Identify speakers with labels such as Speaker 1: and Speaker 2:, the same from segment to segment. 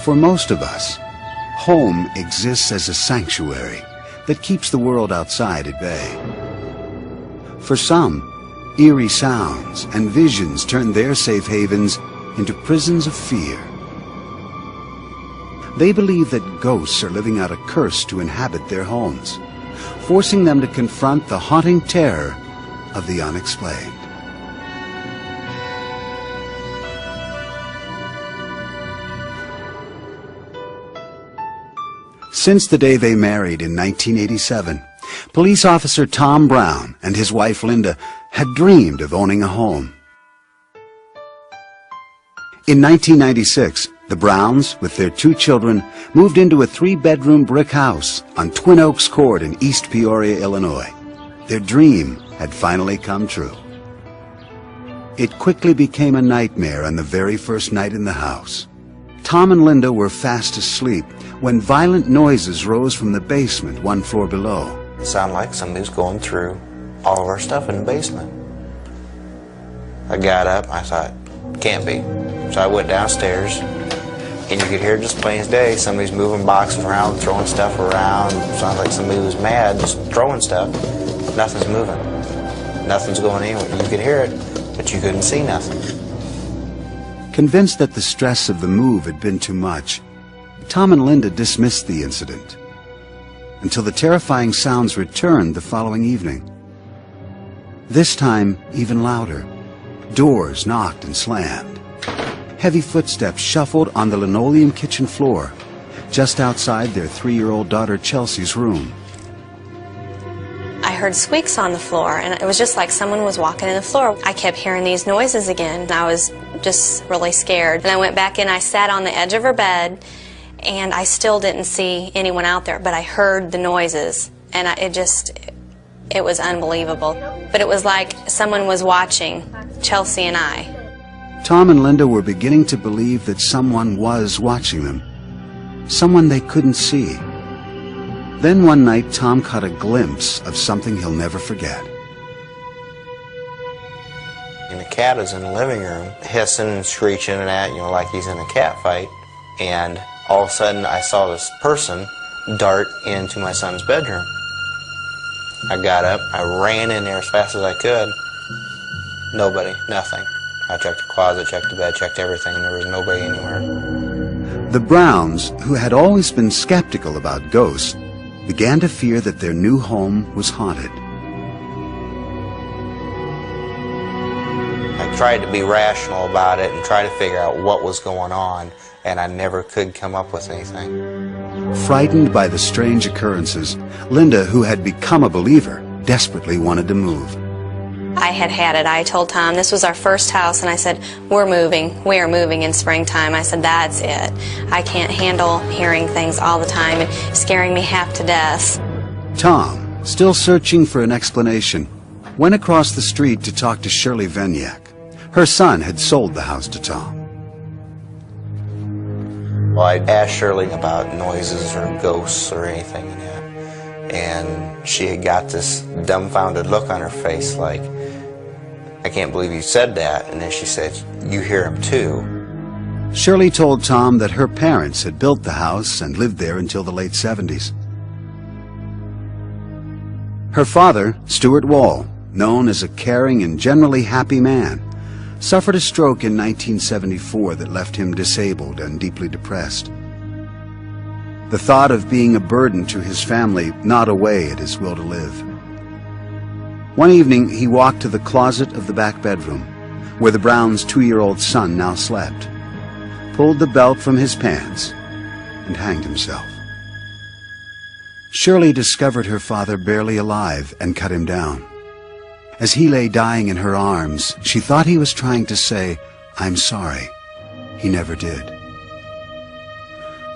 Speaker 1: For most of us, home exists as a sanctuary that keeps the world outside at bay. For some, eerie sounds and visions turn their safe havens into prisons of fear. They believe that ghosts are living out a curse to inhabit their homes, forcing them to confront the haunting terror of the unexplained. Since the day they married in 1987, police officer Tom Brown and his wife Linda had dreamed of owning a home. In 1996, the Browns, with their 2 children, moved into a 3-bedroom brick house on Twin Oaks Court in East Peoria, Illinois. Their dream had finally come true. It quickly became a nightmare on the very first night in the house. Tom and Linda were fast asleep when violent noises rose from the basement 1 floor below.
Speaker 2: It sounded like somebody was going through all of our stuff in the basement. I got up, I thought, can't be. So I went downstairs, and you could hear just plain as day, somebody's moving boxes around, throwing stuff around. It sounded like somebody was mad, just throwing stuff. Nothing's moving. Nothing's going anywhere. You could hear it, but you couldn't see nothing.
Speaker 1: Convinced that the stress of the move had been too much, Tom and Linda dismissed the incident until the terrifying sounds returned the following evening. This time, even louder. Doors knocked and slammed. Heavy footsteps shuffled on the linoleum kitchen floor, just outside their 3-year-old daughter Chelsea's room.
Speaker 3: I heard squeaks on the floor, and it was just like someone was walking in the floor. I kept hearing these noises again, and I was just really scared. And I went back in, I sat on the edge of her bed, and I still didn't see anyone out there, but I heard the noises, and it was unbelievable. But it was like someone was watching Chelsea and I.
Speaker 1: Tom and Linda were beginning to believe that someone was watching them, someone they couldn't see. Then one night, Tom caught a glimpse of something he'll never forget.
Speaker 2: And the cat is in the living room, hissing and screeching and that, like he's in a cat fight. And all of a sudden, I saw this person dart into my son's bedroom. I got up, I ran in there as fast as I could. Nobody, nothing. I checked the closet, checked the bed, checked everything, and there was nobody anywhere.
Speaker 1: The Browns, who had always been skeptical about ghosts, began to fear that their new home was haunted.
Speaker 2: I tried to be rational about it and try to figure out what was going on, and I never could come up with anything.
Speaker 1: Frightened by the strange occurrences, Linda, who had become a believer, desperately wanted to move.
Speaker 3: I had it. I told Tom this was our first house, and I said, we're moving. We are moving in springtime. I said, that's it. I can't handle hearing things all the time and scaring me half to death.
Speaker 1: Tom, still searching for an explanation, went across the street to talk to Shirley Venyak. Her son had sold the house to Tom.
Speaker 2: Well, I asked Shirley about noises or ghosts or anything in that, and she had got this dumbfounded look on her face like, I can't believe you said that. And then she said, you hear him too.
Speaker 1: Shirley told Tom that her parents had built the house and lived there until the late 70s. Her father, Stuart Wall, known as a caring and generally happy man, suffered a stroke in 1974 that left him disabled and deeply depressed. The thought of being a burden to his family gnawed away at his will to live. One evening, he walked to the closet of the back bedroom, where the Browns' 2-year-old son now slept, pulled the belt from his pants, and hanged himself. Shirley discovered her father barely alive and cut him down. As he lay dying in her arms, she thought he was trying to say, I'm sorry. He never did.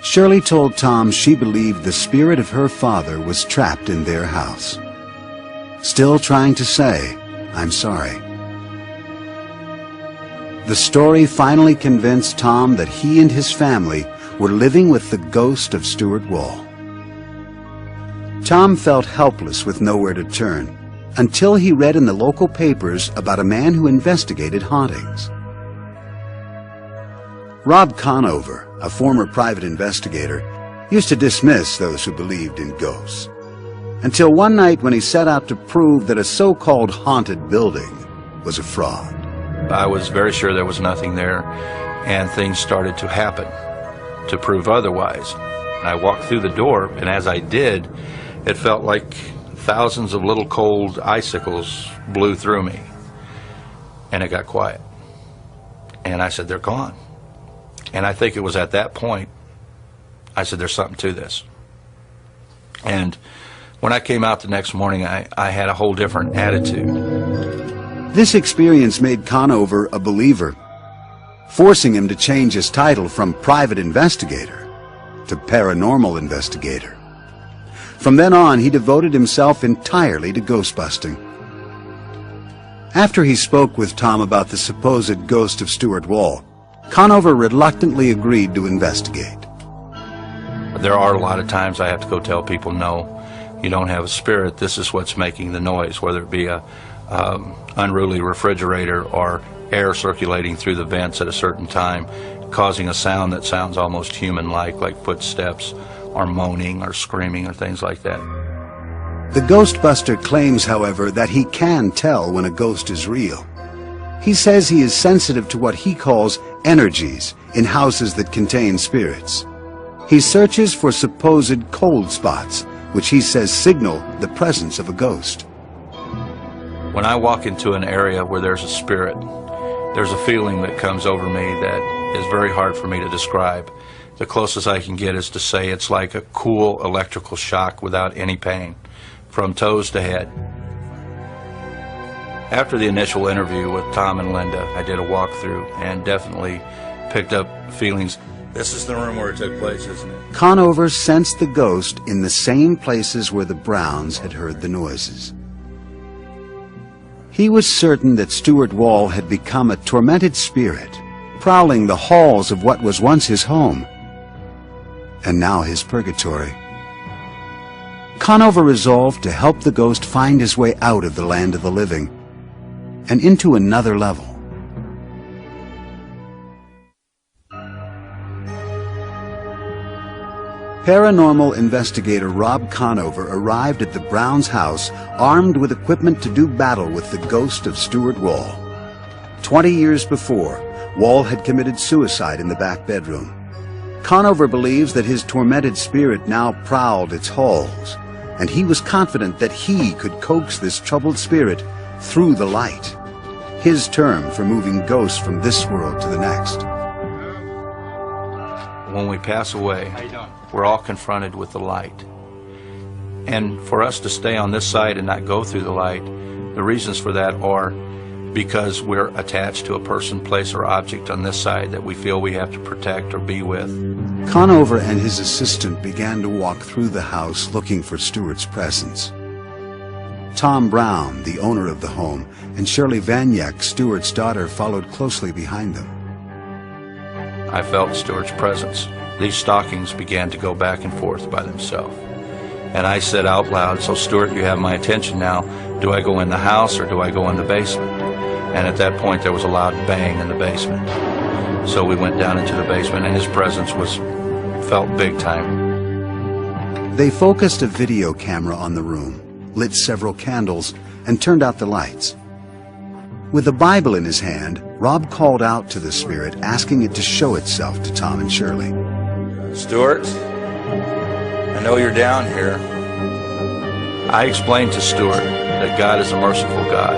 Speaker 1: Shirley told Tom she believed the spirit of her father was trapped in their house, still trying to say, I'm sorry. The story finally convinced Tom that he and his family were living with the ghost of Stuart Wall. Tom felt helpless with nowhere to turn until he read in the local papers about a man who investigated hauntings. Rob Conover, a former private investigator, used to dismiss those who believed in ghosts. Until one night when he set out to prove that a so-called haunted building was a fraud.
Speaker 4: I was very sure there was nothing there, and things started to happen to prove otherwise. I walked through the door, and as I did, it felt like thousands of little cold icicles blew through me. And it got quiet. And I said, they're gone. And I think it was at that point, I said, there's something to this. And when I came out the next morning, I had a whole different attitude.
Speaker 1: This experience made Conover a believer, forcing him to change his title from private investigator to paranormal investigator. From then on, he devoted himself entirely to ghost busting. After he spoke with Tom about the supposed ghost of Stuart Wall, Conover reluctantly agreed to investigate.
Speaker 4: There are a lot of times I have to go tell people, no, you don't have a spirit. This is what's making the noise, whether it be a unruly refrigerator or air circulating through the vents at a certain time, causing a sound that sounds almost human-like footsteps or moaning or screaming or things like that.
Speaker 1: The Ghostbuster claims, however, that he can tell when a ghost is real. He says he is sensitive to what he calls energies in houses that contain spirits. He searches for supposed cold spots, which he says signal the presence of a ghost.
Speaker 4: When I walk into an area where there's a spirit, there's a feeling that comes over me that is very hard for me to describe. The closest I can get is to say it's like a cool electrical shock without any pain, from toes to head. After the initial interview with Tom and Linda, I did a walkthrough and definitely picked up feelings. This is the room where it took place, isn't it?
Speaker 1: Conover sensed the ghost in the same places where the Browns had heard the noises. He was certain that Stuart Wall had become a tormented spirit, prowling the halls of what was once his home, and now his purgatory. Conover resolved to help the ghost find his way out of the land of the living and into another level. Paranormal investigator Rob Conover arrived at the Browns' house armed with equipment to do battle with the ghost of Stuart Wall. 20 years before, Wall had committed suicide in the back bedroom. Conover believes that his tormented spirit now prowled its halls, and he was confident that he could coax this troubled spirit through the light, his term for moving ghosts from this world to the next.
Speaker 4: When we pass away, we're all confronted with the light. And for us to stay on this side and not go through the light, the reasons for that are because we're attached to a person, place, or object on this side that we feel we have to protect or be with.
Speaker 1: Conover and his assistant began to walk through the house looking for Stuart's presence. Tom Brown, the owner of the home, and Shirley Vaniak, Stuart's daughter, followed closely behind them.
Speaker 4: I felt Stuart's presence. These stockings began to go back and forth by themselves. And I said out loud, so Stuart, you have my attention now. Do I go in the house or do I go in the basement? And at that point there was a loud bang in the basement. So we went down into the basement and his presence felt big time.
Speaker 1: They focused a video camera on the room, lit several candles, and turned out the lights. With a Bible in his hand, Rob called out to the spirit, asking it to show itself to Tom and Shirley.
Speaker 4: Stuart, I know you're down here. I explained to Stuart that God is a merciful God.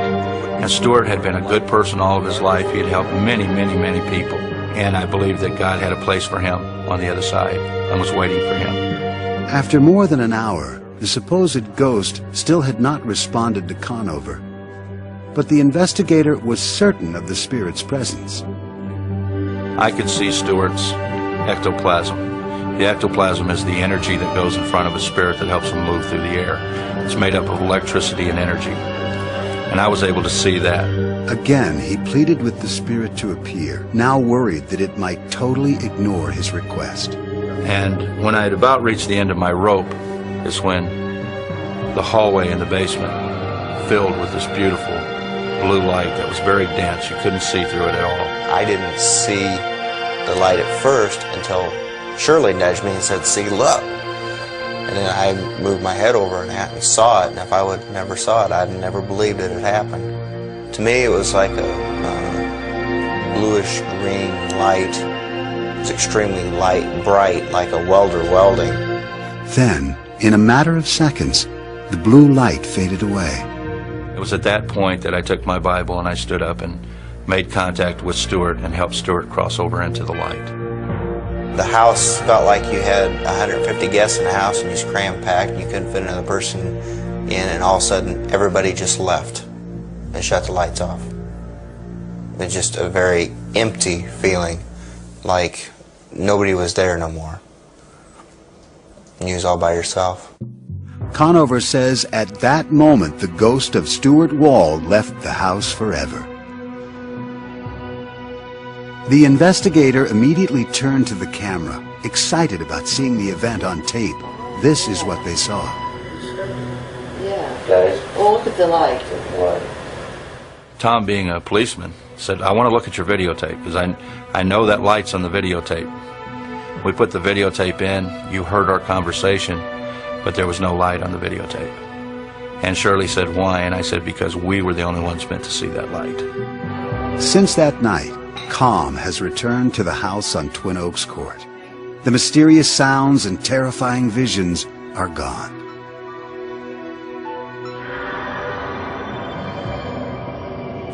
Speaker 4: And Stuart had been a good person all of his life. He had helped many, many, many people. And I believed that God had a place for him on the other side and was waiting for him.
Speaker 1: After more than an hour, the supposed ghost still had not responded to Conover. But the investigator was certain of the spirit's presence.
Speaker 4: I could see Stuart's ectoplasm. The ectoplasm is the energy that goes in front of a spirit that helps him move through the air. It's made up of electricity and energy. And I was able to see that.
Speaker 1: Again, he pleaded with the spirit to appear, now worried that it might totally ignore his request.
Speaker 4: And when I had about reached the end of my rope is when the hallway in the basement filled with this beautiful blue light that was very dense. You couldn't see through it at all.
Speaker 2: I didn't see the light at first until Shirley nudged me and said, "See, look." And then I moved my head over and I saw it, and if I would never saw it, I'd never believed it had happened. To me, it was like a bluish green light. It was extremely light, bright, like a welder welding.
Speaker 1: Then, in a matter of seconds, the blue light faded away.
Speaker 4: It was at that point that I took my Bible and I stood up and made contact with Stuart and helped Stuart cross over into the light.
Speaker 2: The house felt like you had 150 guests in the house and you was crammed packed and you couldn't fit another person in, and all of a sudden everybody just left and shut the lights off. It was just a very empty feeling, like nobody was there no more. And you was all by yourself.
Speaker 1: Conover says at that moment the ghost of Stuart Wall left the house forever. The investigator immediately turned to the camera, excited about seeing the event on tape. This is what they saw.
Speaker 5: Yeah.
Speaker 2: Guys?
Speaker 5: Oh, look at the light.
Speaker 2: What?
Speaker 4: Tom, being a policeman, said, "I want to look at your videotape because I know that light's on the videotape." We put the videotape in, you heard our conversation, but there was no light on the videotape. And Shirley said, "Why?" And I said, "Because we were the only ones meant to see that light."
Speaker 1: Since that night, calm has returned to the house on Twin Oaks Court. The mysterious sounds and terrifying visions are gone.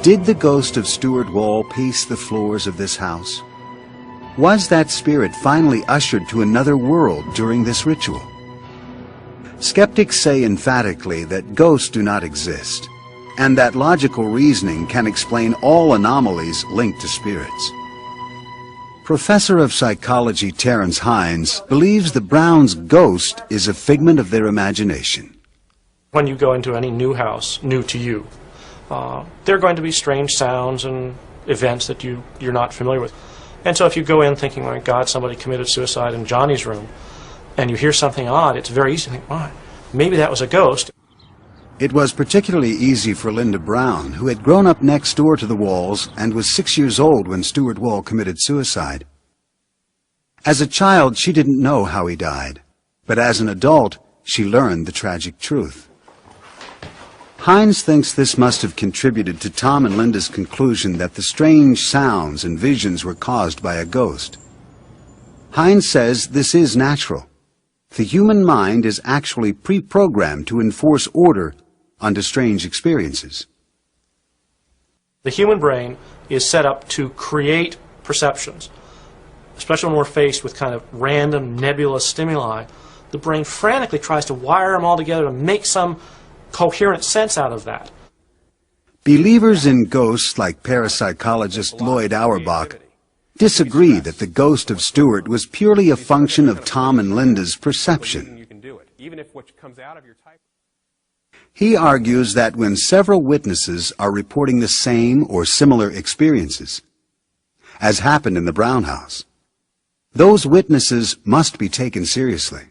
Speaker 1: Did the ghost of Stuart Wall pace the floors of this house? Was that spirit finally ushered to another world during this ritual? Skeptics say emphatically that ghosts do not exist, and that logical reasoning can explain all anomalies linked to spirits. Professor of psychology Terence Hines believes the Browns' ghost is a figment of their imagination.
Speaker 6: When you go into any new house, new to you, there are going to be strange sounds and events that you're not familiar with. And so if you go in thinking, my God, somebody committed suicide in Johnny's room, and you hear something odd, it's very easy to think, wow, maybe that was a ghost.
Speaker 1: It was particularly easy for Linda Brown, who had grown up next door to the Walls and was 6 years old when Stuart Wall committed suicide. As a child, she didn't know how he died, but as an adult, she learned the tragic truth. Hines thinks this must have contributed to Tom and Linda's conclusion that the strange sounds and visions were caused by a ghost. Hines says this is natural. The human mind is actually pre-programmed to enforce order under strange experiences.
Speaker 6: The human brain is set up to create perceptions, especially when we're faced with kind of random nebulous stimuli. The brain frantically tries to wire them all together to make some coherent sense out of that.
Speaker 1: Believers in ghosts like parapsychologist Lloyd Auerbach disagree that the ghost of Stuart was purely a function of Tom and Linda's perception. He argues that when several witnesses are reporting the same or similar experiences, as happened in the Brown house, those witnesses must be taken seriously.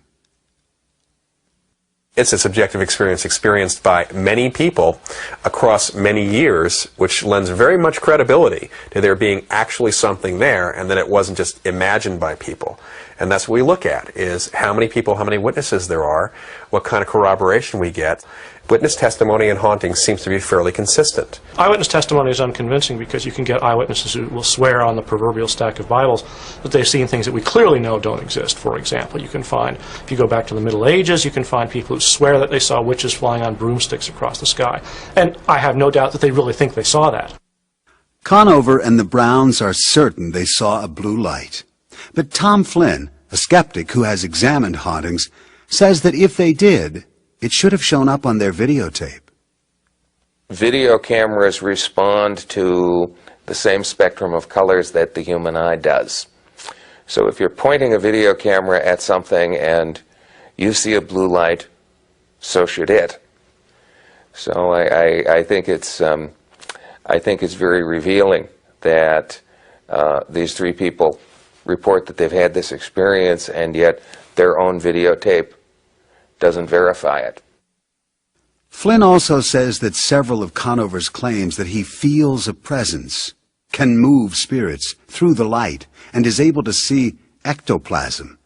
Speaker 7: It's a subjective experience experienced by many people across many years, which lends very much credibility to there being actually something there and that it wasn't just imagined by people. And that's what we look at, is how many people, how many witnesses there are, what kind of corroboration we get. Witness testimony in hauntings seems to be fairly consistent.
Speaker 6: Eyewitness testimony is unconvincing because you can get eyewitnesses who will swear on the proverbial stack of Bibles that they've seen things that we clearly know don't exist. For example, you can find, if you go back to the Middle Ages, you can find people who swear that they saw witches flying on broomsticks across the sky. And I have no doubt that they really think they saw that.
Speaker 1: Conover and the Browns are certain they saw a blue light. But Tom Flynn, a skeptic who has examined hauntings, says that if they did, it should have shown up on their videotape.
Speaker 8: Video cameras respond to the same spectrum of colors that the human eye does. So if you're pointing a video camera at something and you see a blue light, so should it. So I think it's very revealing that these three people report that they've had this experience, and yet their own videotape doesn't verify it.
Speaker 1: Flynn also says that several of Conover's claims that he feels a presence can move spirits through the light, and is able to see ectoplasm,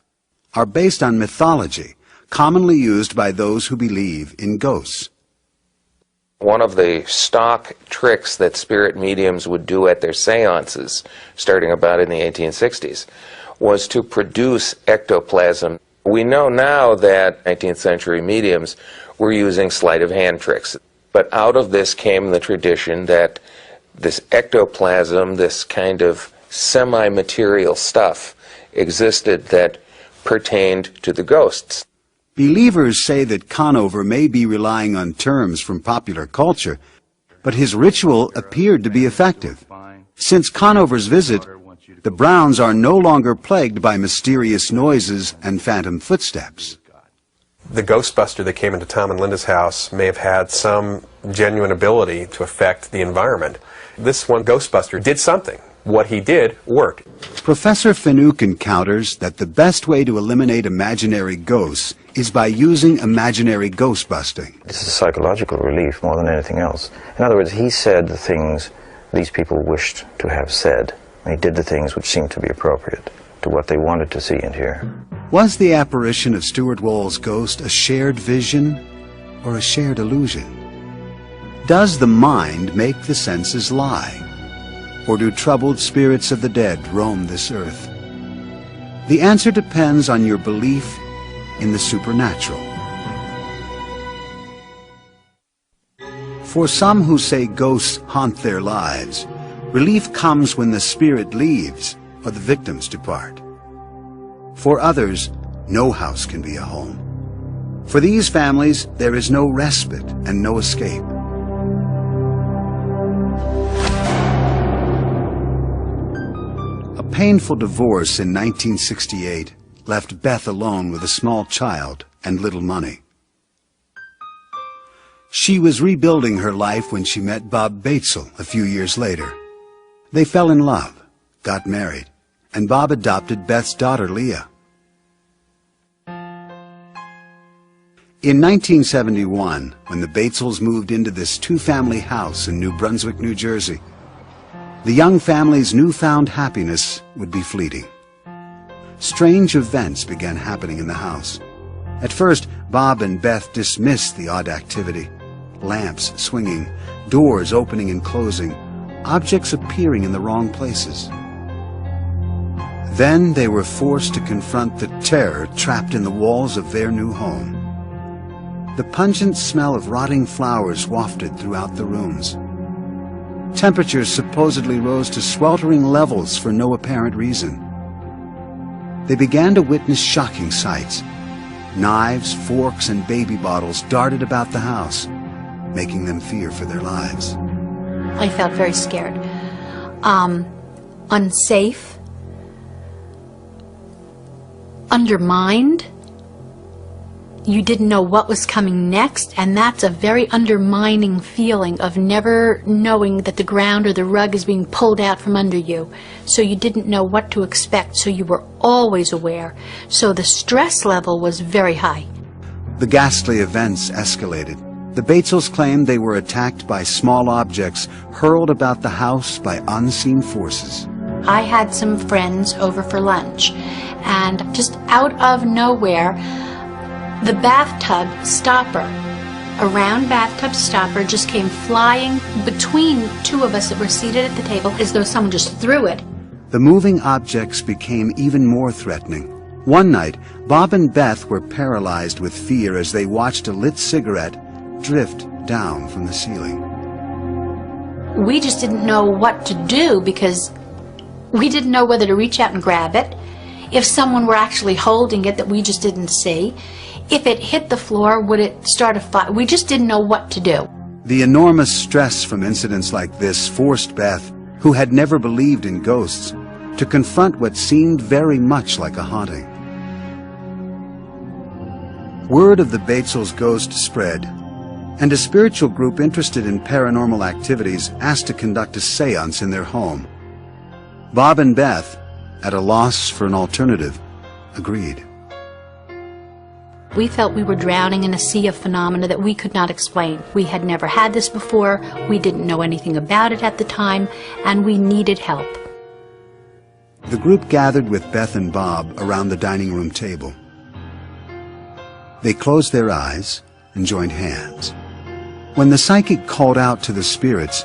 Speaker 1: are based on mythology commonly used by those who believe in ghosts.
Speaker 8: One of the stock tricks that spirit mediums would do at their seances, starting about in the 1860s, was to produce ectoplasm. We know now that 19th century mediums were using sleight of hand tricks, but out of this came the tradition that this ectoplasm, this kind of semi-material stuff, existed that pertained to the ghosts.
Speaker 1: Believers say that Conover may be relying on terms from popular culture, but his ritual appeared to be effective. Since Conover's visit, the Browns are no longer plagued by mysterious noises and phantom footsteps.
Speaker 7: The Ghostbuster that came into Tom and Linda's house may have had some genuine ability to affect the environment. This one Ghostbuster did something. What he did worked.
Speaker 1: Professor Finuke encounters that the best way to eliminate imaginary ghosts is by using imaginary ghost busting.
Speaker 9: This is a psychological relief more than anything else. In other words, he said the things these people wished to have said. He did the things which seemed to be appropriate to what they wanted to see and hear.
Speaker 1: Was the apparition of Stuart Wall's ghost a shared vision or a shared illusion? Does the mind make the senses lie? Or do troubled spirits of the dead roam this earth? The answer depends on your belief in the supernatural. For some who say ghosts haunt their lives, relief comes when the spirit leaves or the victims depart. For others, no house can be a home. For these families, there is no respite and no escape. A painful divorce in 1968 left Beth alone with a small child and little money. She was rebuilding her life when she met Bob Batesel a few years later. They fell in love, got married, and Bob adopted Beth's daughter, Leah. In 1971, when the Batesels moved into this two-family house in New Brunswick, New Jersey, the young family's newfound happiness would be fleeting. Strange events began happening in the house. At first, Bob and Beth dismissed the odd activity. Lamps swinging, doors opening and closing, objects appearing in the wrong places. Then they were forced to confront the terror trapped in the walls of their new home. The pungent smell of rotting flowers wafted throughout the rooms. Temperatures supposedly rose to sweltering levels for no apparent reason. They began to witness shocking sights. Knives, forks, and baby bottles darted about the house, making them fear for their lives.
Speaker 10: I felt very scared, unsafe, undermined. You didn't know what was coming next, and that's a very undermining feeling of never knowing that the ground or the rug is being pulled out from under you. So you didn't know what to expect, so you were always aware. So the stress level was very high.
Speaker 1: The ghastly events escalated. The Batesels claimed they were attacked by small objects hurled about the house by unseen forces.
Speaker 10: I had some friends over for lunch, and just out of nowhere, the bathtub stopper, a round bathtub stopper, just came flying between two of us that were seated at the table as though someone just threw it.
Speaker 1: The moving objects became even more threatening. One night, Bob and Beth were paralyzed with fear as they watched a lit cigarette drift down from the ceiling.
Speaker 10: We just didn't know what to do because we didn't know whether to reach out and grab it, if someone were actually holding it that we just didn't see. If it hit the floor, would it start a fire? We just didn't know what to do.
Speaker 1: The enormous stress from incidents like this forced Beth, who had never believed in ghosts, to confront what seemed very much like a haunting. Word of the Batesels' ghost spread, and a spiritual group interested in paranormal activities asked to conduct a seance in their home. Bob and Beth, at a loss for an alternative, agreed.
Speaker 10: We felt we were drowning in a sea of phenomena that we could not explain. We had never had this before, we didn't know anything about it at the time, and we needed help.
Speaker 1: The group gathered with Beth and Bob around the dining room table. They closed their eyes and joined hands. When the psychic called out to the spirits,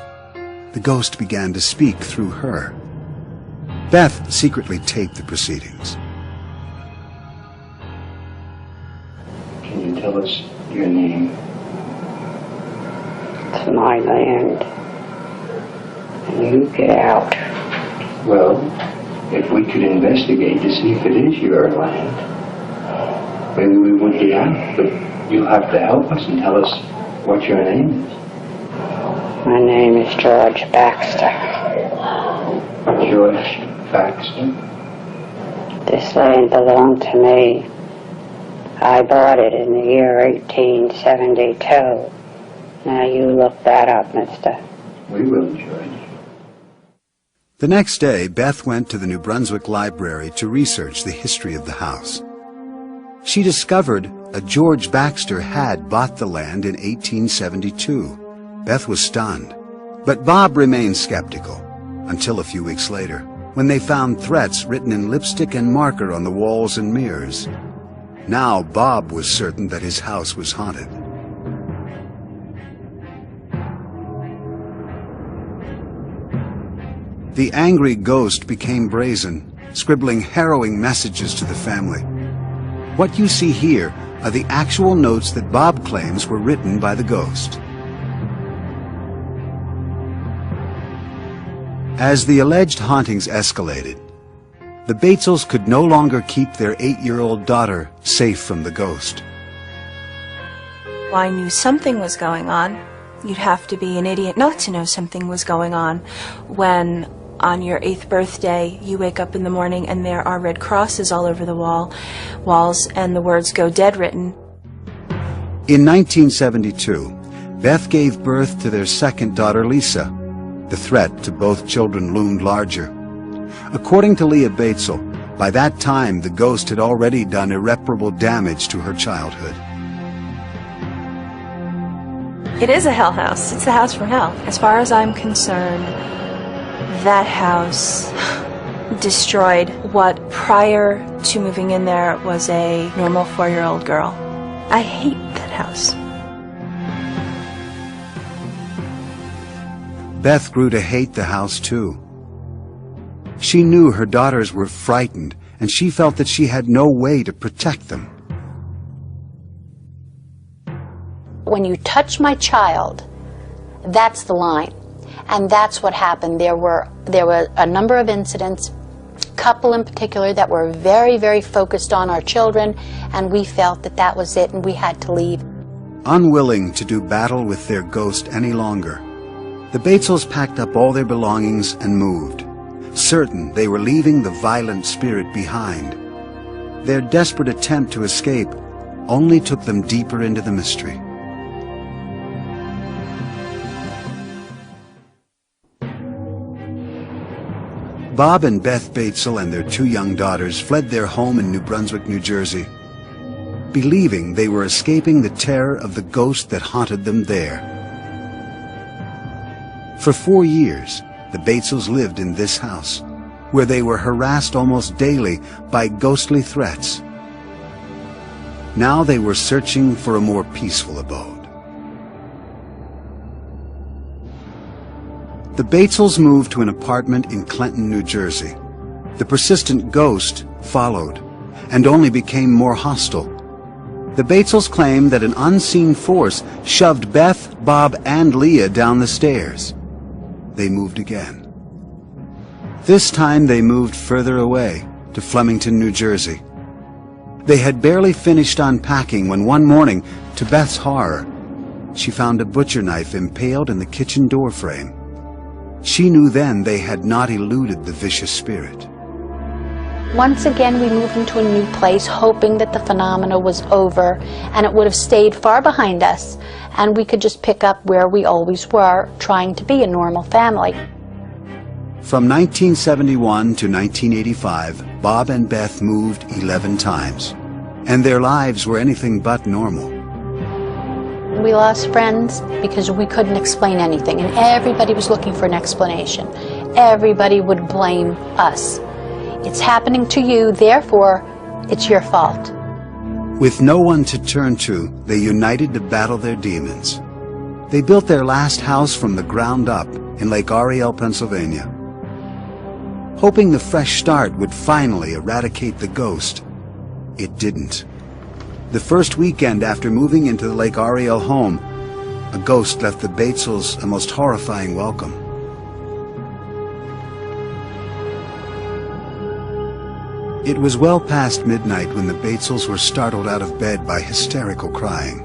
Speaker 1: the ghost began to speak through her. Beth secretly taped the proceedings.
Speaker 11: Can you tell us your name?
Speaker 12: It's my land. And you get out.
Speaker 11: Well, if we could investigate to see if it is your land, maybe we would be out, but you'll have to help us and tell us what your name is.
Speaker 12: My name is George Baxter.
Speaker 11: George Baxter?
Speaker 12: This land belonged to me. I bought it in the year 1872. Now you look that up, mister.
Speaker 11: We will, George.
Speaker 1: The next day, Beth went to the New Brunswick Library to research the history of the house. She discovered a George Baxter had bought the land in 1872. Beth was stunned, but Bob remained skeptical until a few weeks later, when they found threats written in lipstick and marker on the walls and mirrors. Now Bob was certain that his house was haunted. The angry ghost became brazen, scribbling harrowing messages to the family. What you see here are the actual notes that Bob claims were written by the ghost. As the alleged hauntings escalated, the Batesels could no longer keep their 8-year-old daughter safe from the ghost.
Speaker 13: I knew something was going on. You'd have to be an idiot not to know something was going on when on your 8th birthday you wake up in the morning and there are red crosses all over the walls and the words "Go Dead" written.
Speaker 1: In 1972, Beth gave birth to their second daughter, Lisa. The threat to both children loomed larger. According to Leah Batesel, by that time the ghost had already done irreparable damage to her childhood.
Speaker 13: It is a hell house. It's the house from hell. As far as I'm concerned, that house destroyed what prior to moving in there was a normal 4-year-old girl. I hate that house.
Speaker 1: Beth grew to hate the house too. She knew her daughters were frightened, and she felt that she had no way to protect them.
Speaker 10: When you touch my child, that's the line. And that's what happened. There were a number of incidents, a couple in particular, that were very, very focused on our children, and we felt that that was it and we had to leave.
Speaker 1: Unwilling to do battle with their ghost any longer, the Batesels packed up all their belongings and moved, certain they were leaving the violent spirit behind. Their desperate attempt to escape only took them deeper into the mystery. Bob and Beth Batesel and their 2 young daughters fled their home in New Brunswick, New Jersey, believing they were escaping the terror of the ghost that haunted them there. For 4 years, the Batesels lived in this house, where they were harassed almost daily by ghostly threats. Now they were searching for a more peaceful abode. The Batesels moved to an apartment in Clinton, New Jersey. The persistent ghost followed, and only became more hostile. The Batesels claimed that an unseen force shoved Beth, Bob, and Leah down the stairs. They moved again. This time they moved further away, to Flemington, New Jersey. They had barely finished unpacking when one morning, to Beth's horror, she found a butcher knife impaled in the kitchen door frame. She knew then they had not eluded the vicious spirit.
Speaker 10: Once again, we moved into a new place, hoping that the phenomena was over and it would have stayed far behind us, and we could just pick up where we always were, trying to be a normal family.
Speaker 1: From 1971 to 1985, Bob and Beth moved 11 times. and their lives were anything but normal.
Speaker 10: We lost friends because we couldn't explain anything, and everybody was looking for an explanation. Everybody would blame us. It's happening to you, therefore, it's your fault.
Speaker 1: With no one to turn to, they united to battle their demons. They built their last house from the ground up in Lake Ariel, Pennsylvania, hoping the fresh start would finally eradicate the ghost. It didn't. The first weekend after moving into the Lake Ariel home, a ghost left the Batesels a most horrifying welcome. It was well past midnight when the Batesels were startled out of bed by hysterical crying.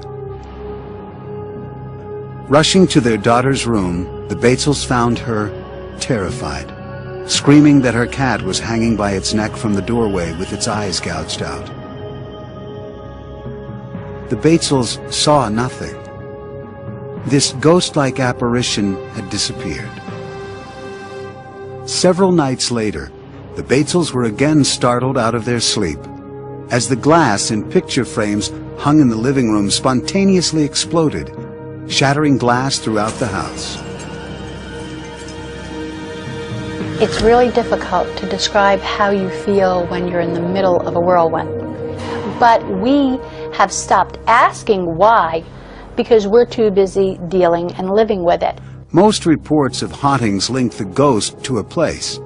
Speaker 1: Rushing to their daughter's room, the Batesels found her terrified, screaming that her cat was hanging by its neck from the doorway with its eyes gouged out. The Batesels saw nothing. This ghost-like apparition had disappeared. Several nights later, the Batesels were again startled out of their sleep as the glass in picture frames hung in the living room spontaneously exploded, shattering glass throughout the house.
Speaker 10: It's really difficult to describe how you feel when you're in the middle of a whirlwind. But we have stopped asking why because we're too busy dealing and living with it.
Speaker 1: Most reports of hauntings link the ghost to a place.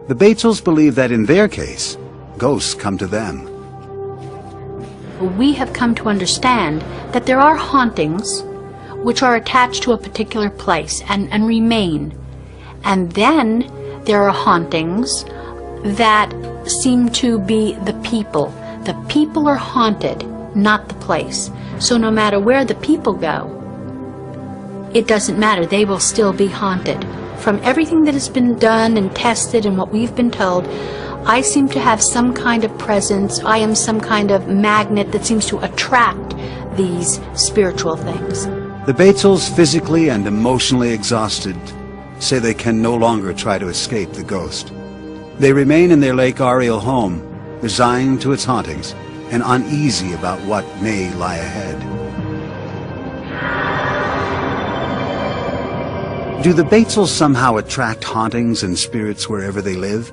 Speaker 1: The Batesels believe that in their case, ghosts come to them.
Speaker 10: We have come to understand that there are hauntings which are attached to a particular place and remain. And then there are hauntings that seem to be the people. The people are haunted, not the place. So no matter where the people go, it doesn't matter. They will still be haunted. From everything that has been done and tested and what we've been told, I seem to have some kind of presence. I am some kind of magnet that seems to attract these spiritual things.
Speaker 1: The Batesels, physically and emotionally exhausted, say they can no longer try to escape the ghost. They remain in their Lake Ariel home, resigned to its hauntings and uneasy about what may lie ahead. Do the Batesels somehow attract hauntings and spirits wherever they live?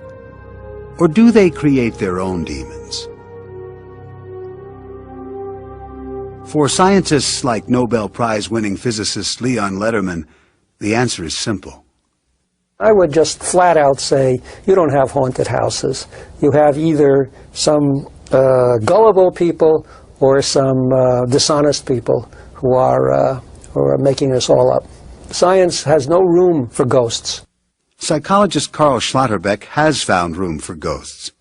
Speaker 1: Or do they create their own demons? For scientists like Nobel Prize-winning physicist Leon Letterman, the answer is simple.
Speaker 14: I would just flat out say, you don't have haunted houses. You have either some gullible people or some dishonest people who are making this all up. Science has no room for ghosts.
Speaker 1: Psychologist Carl Schlotterbeck has found room for ghosts.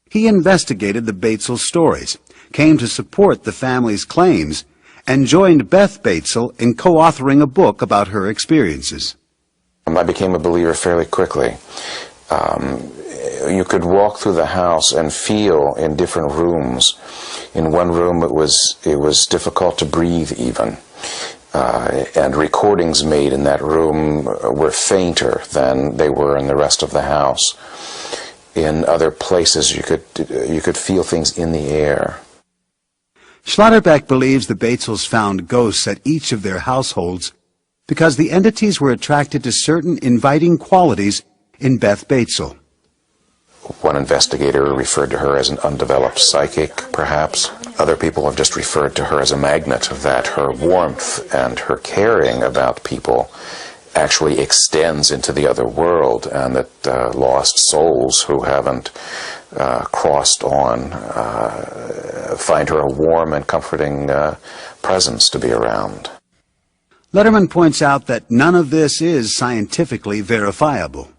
Speaker 1: He investigated the Batesel stories, came to support the family's claims, and joined Beth Batesel in co-authoring a book about her experiences.
Speaker 8: I became a believer fairly quickly. You could walk through the house and feel in different rooms. In one room it was difficult to breathe even. And recordings made in that room were fainter than they were in the rest of the house. In other places you could feel things in the air.
Speaker 1: Schlotterbeck believes the Batesels found ghosts at each of their households because the entities were attracted to certain inviting qualities in Beth Batesel.
Speaker 8: One investigator referred to her as an undeveloped psychic, perhaps. Other people have just referred to her as a magnet, that her warmth and her caring about people actually extends into the other world, and that lost souls who haven't crossed on find her a warm and comforting presence to be around.
Speaker 1: Letterman points out that none of this is scientifically verifiable.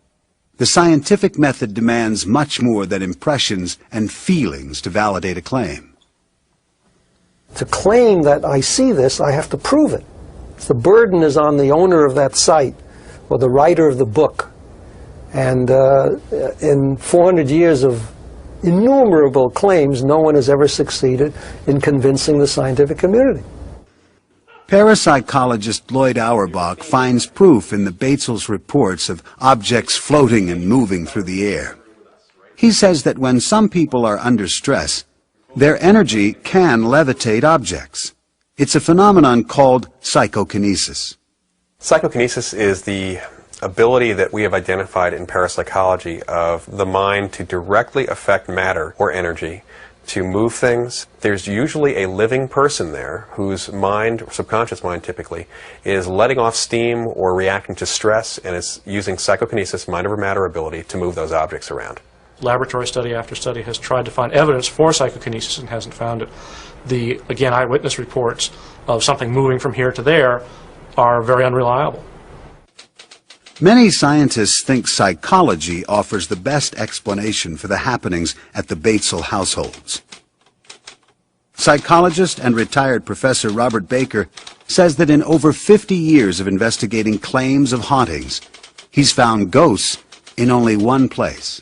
Speaker 1: The scientific method demands much more than impressions and feelings to validate a claim.
Speaker 14: To claim that I see this, I have to prove it. The burden is on the owner of that site or the writer of the book. And in 400 years of innumerable claims, no one has ever succeeded in convincing the scientific community.
Speaker 1: Parapsychologist Lloyd Auerbach finds proof in the Batesels' reports of objects floating and moving through the air. He says that when some people are under stress, Their energy can levitate objects. It's a phenomenon called psychokinesis.
Speaker 7: Psychokinesis is the ability that we have identified in parapsychology of the mind to directly affect matter or energy, to move things. There's usually a living person there whose mind, or subconscious mind typically, is letting off steam or reacting to stress and is using psychokinesis, mind over matter ability, to move those objects around.
Speaker 6: Laboratory study after study has tried to find evidence for psychokinesis and hasn't found it. The, again, eyewitness reports of something moving from here to there are very unreliable.
Speaker 1: Many scientists think psychology offers the best explanation for the happenings at the Batesel households. Psychologist and retired Professor Robert Baker says that in over 50 years of investigating claims of hauntings, he's found ghosts in only one place.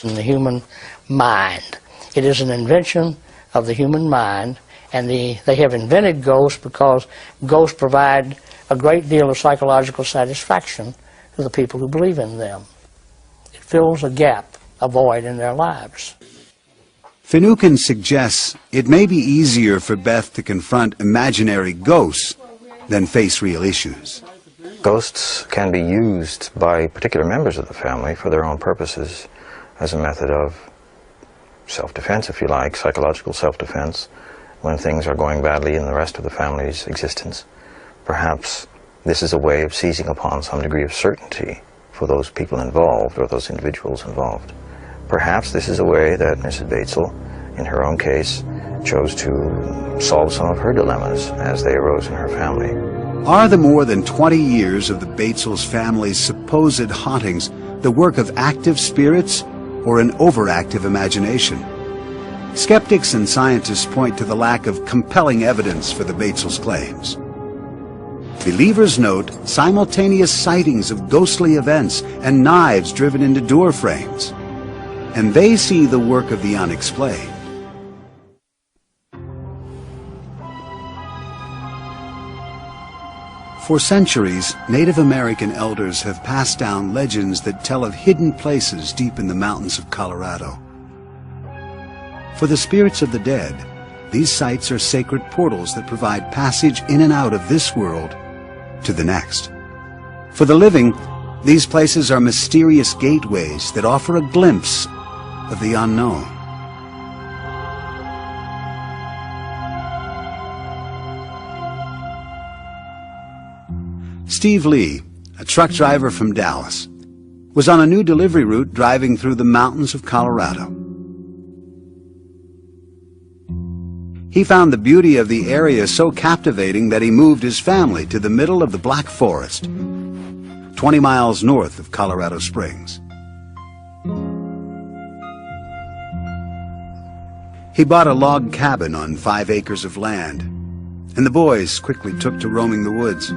Speaker 15: In the human mind. It is an invention of the human mind, and they have invented ghosts because ghosts provide a great deal of psychological satisfaction to the people who believe in them. It fills a gap, a void in their lives.
Speaker 1: Finucane suggests it may be easier for Beth to confront imaginary ghosts than face real issues.
Speaker 9: Ghosts can be used by particular members of the family for their own purposes as a method of self-defense, if you like, psychological self-defense, when things are going badly in the rest of the family's existence. Perhaps this is a way of seizing upon some degree of certainty for those people involved or those individuals involved. Perhaps this is a way that Mrs. Batesel, in her own case, chose to solve some of her dilemmas as they arose in her family.
Speaker 1: Are the more than 20 years of the Batesels family's supposed hauntings the work of active spirits or an overactive imagination? Skeptics and scientists point to the lack of compelling evidence for the Batesels' claims. Believers note simultaneous sightings of ghostly events and knives driven into door frames. And they see the work of the unexplained. For centuries, Native American elders have passed down legends that tell of hidden places deep in the mountains of Colorado. For the spirits of the dead, these sites are sacred portals that provide passage in and out of this world to the next. For the living, these places are mysterious gateways that offer a glimpse of the unknown. Steve Lee, a truck driver from Dallas, was on a new delivery route driving through the mountains of Colorado. He found the beauty of the area so captivating that he moved his family to the middle of the Black Forest, 20 miles north of Colorado Springs. He bought a log cabin on 5 acres of land, and the boys quickly took to roaming the woods.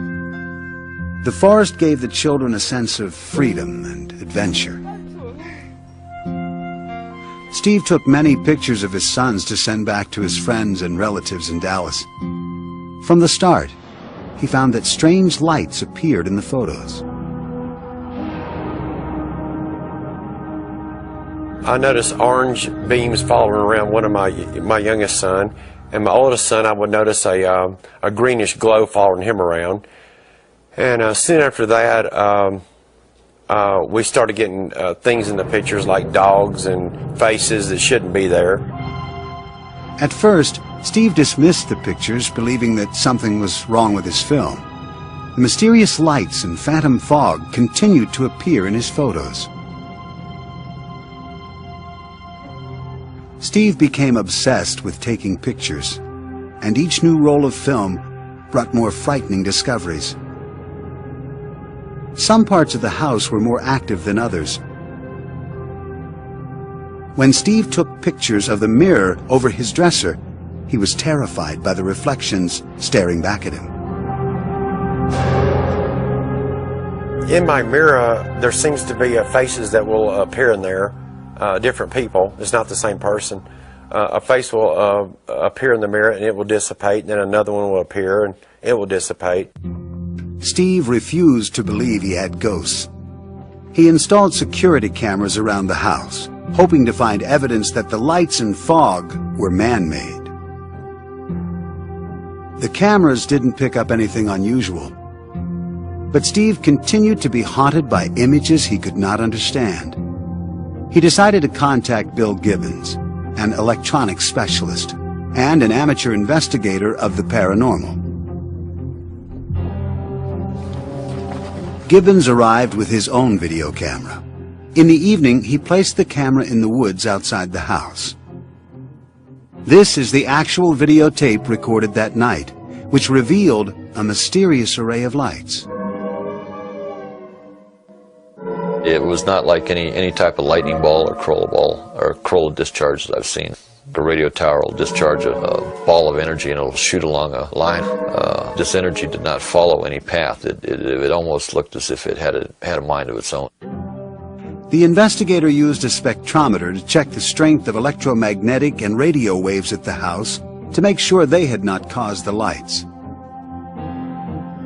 Speaker 1: The forest gave the children a sense of freedom and adventure. Steve took many pictures of his sons to send back to his friends and relatives in Dallas. From the start, he found that strange lights appeared in the photos.
Speaker 16: I noticed orange beams following around one of my youngest son, and my oldest son I would notice a greenish glow following him around. And soon after that, we started getting things in the pictures like dogs and faces that shouldn't be there.
Speaker 1: At first, Steve dismissed the pictures, believing that something was wrong with his film. The mysterious lights and phantom fog continued to appear in his photos. Steve became obsessed with taking pictures, and each new roll of film brought more frightening discoveries. Some parts of the house were more active than others. When Steve took pictures of the mirror over his dresser, he was terrified by the reflections staring back at him.
Speaker 16: In my mirror, there seems to be faces that will appear in there, different people. It's not the same person. A face will appear in the mirror and it will dissipate, and then another one will appear and it will dissipate.
Speaker 1: Steve refused to believe he had ghosts. He installed security cameras around the house, hoping to find evidence that the lights and fog were man-made. The cameras didn't pick up anything unusual, but Steve continued to be haunted by images he could not understand. He decided to contact Bill Gibbons, an electronics specialist and an amateur investigator of the paranormal. Gibbons arrived with his own video camera. In the evening, he placed the camera in the woods outside the house. This is the actual videotape recorded that night, which revealed a mysterious array of lights.
Speaker 4: It was not like any type of lightning ball or Kroll discharge that I've seen. The radio tower will discharge a ball of energy and it'll shoot along a line. This energy did not follow any path. It almost looked as if it had a mind of its own.
Speaker 1: The investigator used a spectrometer to check the strength of electromagnetic and radio waves at the house to make sure they had not caused the lights.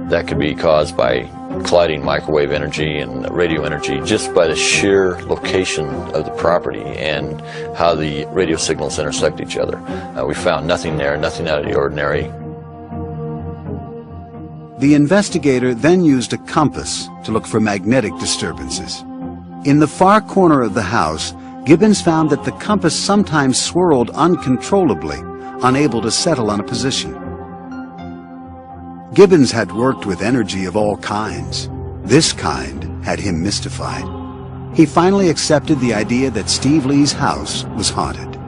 Speaker 4: That could be caused by colliding microwave energy and radio energy just by the sheer location of the property and how the radio signals intersect each other. We found nothing there, nothing out of the ordinary.
Speaker 1: The investigator then used a compass to look for magnetic disturbances. In the far corner of the house, Gibbons found that the compass sometimes swirled uncontrollably, unable to settle on a position. Gibbons had worked with energy of all kinds. This kind had him mystified. He finally accepted the idea that Steve Lee's house was haunted.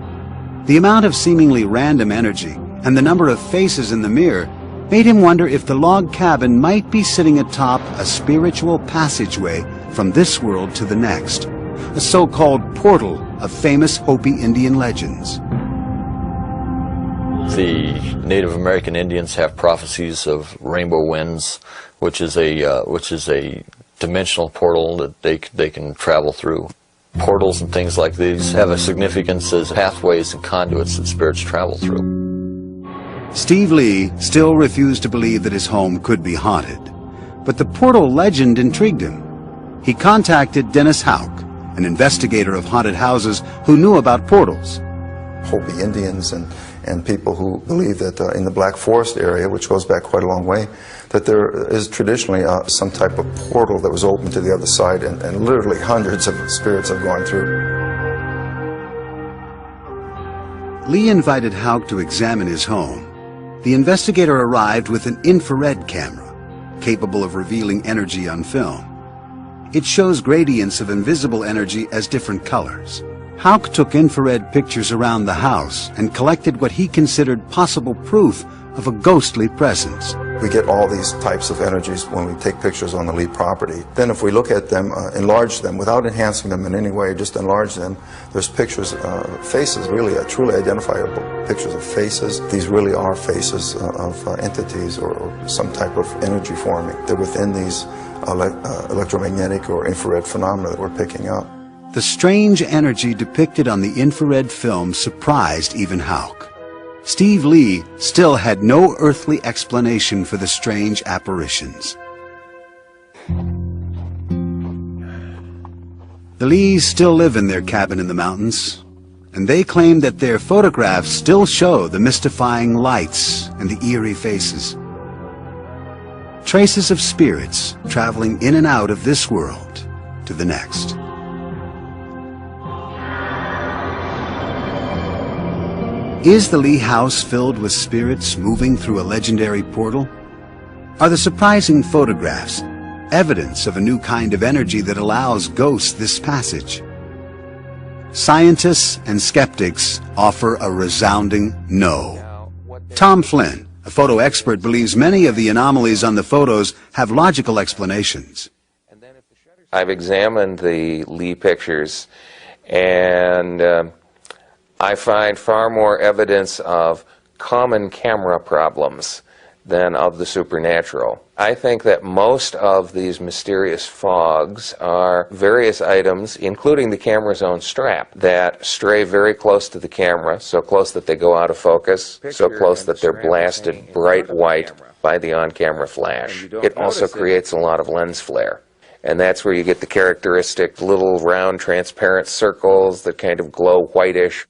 Speaker 1: The amount of seemingly random energy and the number of faces in the mirror made him wonder if the log cabin might be sitting atop a spiritual passageway from this world to the next, a so-called portal of famous Hopi Indian legends.
Speaker 4: The Native American Indians have prophecies of rainbow winds, which is a dimensional portal that they can travel through. Portals and things like these have a significance as pathways and conduits that spirits travel through.
Speaker 1: Steve Lee still refused to believe that his home could be haunted, but the portal legend intrigued him. He contacted Dennis Houck, an investigator of haunted houses who knew about portals.
Speaker 17: Hopi Indians and people who believe that in the Black Forest area, which goes back quite a long way, that there is traditionally some type of portal that was open to the other side, and literally hundreds of spirits have gone through.
Speaker 1: Lee invited Houck to examine his home. The investigator arrived with an infrared camera, capable of revealing energy on film. It shows gradients of invisible energy as different colors. Houck took infrared pictures around the house and collected what he considered possible proof of a ghostly presence.
Speaker 17: We get all these types of energies when we take pictures on the Lee property. Then if we look at them, enlarge them, without enhancing them in any way, just enlarge them, there's pictures, faces, really truly identifiable pictures of faces. These really are faces of entities or some type of energy forming. They're within these electromagnetic or infrared phenomena that we're picking up.
Speaker 1: The strange energy depicted on the infrared film surprised even Houck. Steve Lee still had no earthly explanation for the strange apparitions. The Lees still live in their cabin in the mountains, and they claim that their photographs still show the mystifying lights and the eerie faces. Traces of spirits traveling in and out of this world to the next. Is the Lee house filled with spirits moving through a legendary portal? Are the surprising photographs evidence of a new kind of energy that allows ghosts this passage? Scientists and skeptics offer a resounding no. Tom Flynn, a photo expert, believes many of the anomalies on the photos have logical explanations.
Speaker 8: I've examined the Lee pictures, and I find far more evidence of common camera problems than of the supernatural. I think that most of these mysterious fogs are various items, including the camera's own strap, that stray very close to the camera, so close that they go out of focus, so close that they're blasted bright white by the on-camera flash. It also creates a lot of lens flare. And that's where you get the characteristic little round transparent circles that kind of glow whitish.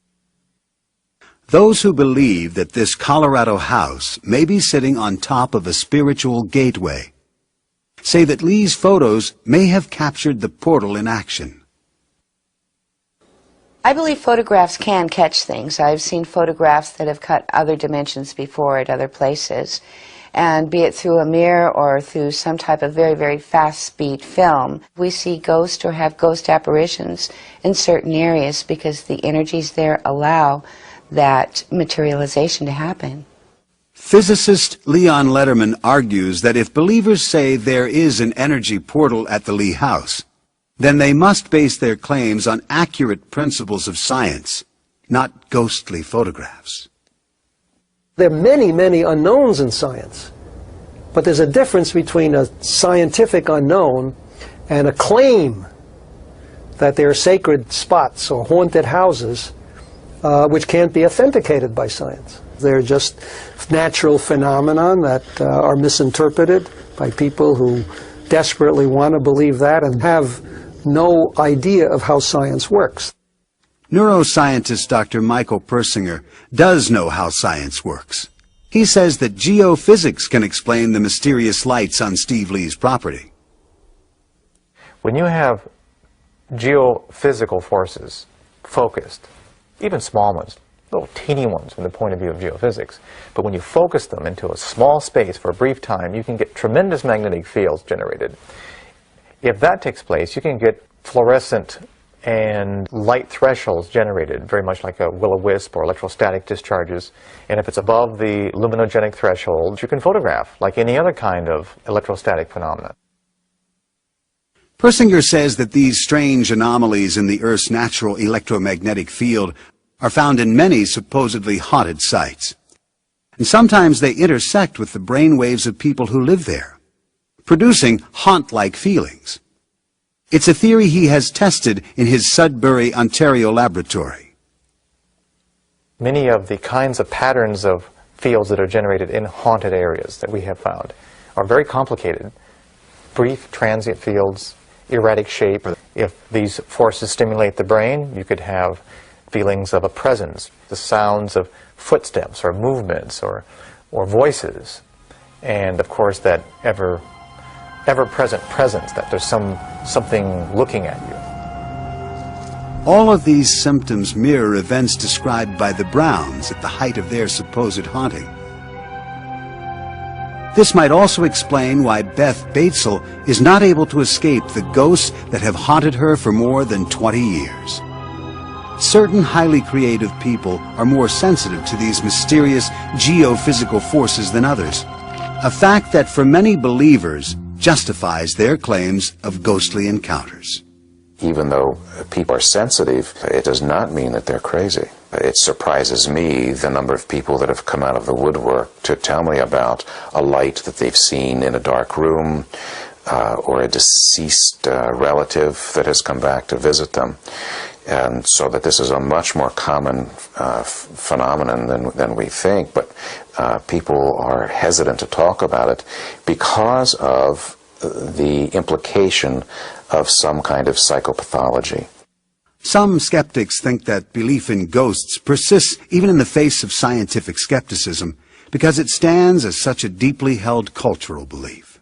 Speaker 1: Those who believe that this Colorado house may be sitting on top of a spiritual gateway say that Lee's photos may have captured the portal in action.
Speaker 18: I believe photographs can catch things. I've seen photographs that have cut other dimensions before at other places. And be it through a mirror or through some type of very, very fast-speed film, we see ghosts or have ghost apparitions in certain areas because the energies there allow that materialization to happen.
Speaker 1: Physicist Leon Letterman argues that if believers say there is an energy portal at the Lee house, then they must base their claims on accurate principles of science, not ghostly photographs.
Speaker 14: There are many, many unknowns in science, but there's a difference between a scientific unknown and a claim that there are sacred spots or haunted houses which can't be authenticated by science. They're just natural phenomena that are misinterpreted by people who desperately want to believe that and have no idea of how science works.
Speaker 1: Neuroscientist Dr. Michael Persinger does know how science works. He says that geophysics can explain the mysterious lights on Steve Lee's property.
Speaker 19: When you have geophysical forces focused, even small ones, little teeny ones from the point of view of geophysics, but when you focus them into a small space for a brief time, you can get tremendous magnetic fields generated. If that takes place, you can get fluorescent and light thresholds generated, very much like a will-o-wisp or electrostatic discharges. And if it's above the luminogenic threshold, you can photograph like any other kind of electrostatic phenomena.
Speaker 1: Persinger says that these strange anomalies in the Earth's natural electromagnetic field are found in many supposedly haunted sites. And sometimes they intersect with the brain waves of people who live there, producing haunt-like feelings. It's a theory he has tested in his Sudbury, Ontario laboratory.
Speaker 19: Many of the kinds of patterns of fields that are generated in haunted areas that we have found are very complicated. Brief, transient fields, erratic shape. If these forces stimulate the brain, you could have feelings of a presence, the sounds of footsteps or movements or voices, and of course that ever-present presence, that there's something looking at you.
Speaker 1: All of these symptoms mirror events described by the Browns at the height of their supposed haunting. This might also explain why Beth Batesel is not able to escape the ghosts that have haunted her for more than 20 years. Certain highly creative people are more sensitive to these mysterious geophysical forces than others, a fact that for many believers justifies their claims of ghostly encounters.
Speaker 8: Even though people are sensitive, it does not mean that they're crazy. It surprises me the number of people that have come out of the woodwork to tell me about a light that they've seen in a dark room or a deceased relative that has come back to visit them. And so that this is a much more common phenomenon than we think, but people are hesitant to talk about it because of the implication of some kind of psychopathology.
Speaker 1: Some skeptics think that belief in ghosts persists even in the face of scientific skepticism because it stands as such a deeply held cultural belief.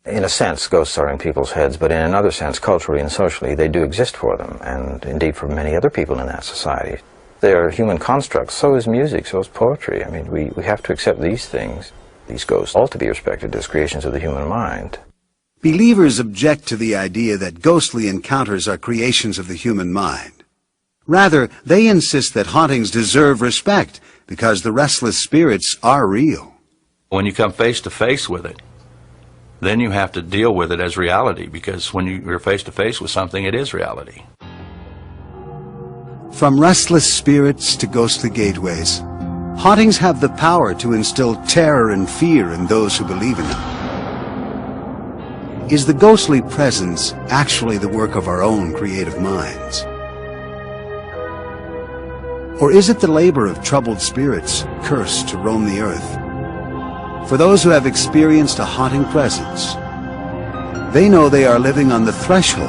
Speaker 9: In a sense, ghosts are in people's heads, but in another sense, culturally and socially, they do exist for them, and indeed for many other people in that society. They are human constructs. So is music, so is poetry. I mean, we have to accept these things, these ghosts, all to be respected as creations of the human mind.
Speaker 1: Believers object to the idea that ghostly encounters are creations of the human mind. Rather, they insist that hauntings deserve respect because the restless spirits are real.
Speaker 4: When you come face to face with it, then you have to deal with it as reality, because when you're face to face with something, it is reality.
Speaker 1: From restless spirits to ghostly gateways, hauntings have the power to instill terror and fear in those who believe in them. Is the ghostly presence actually the work of our own creative minds? Or is it the labor of troubled spirits cursed to roam the earth? For those who have experienced a haunting presence, they know they are living on the threshold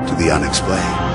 Speaker 1: to the unexplained.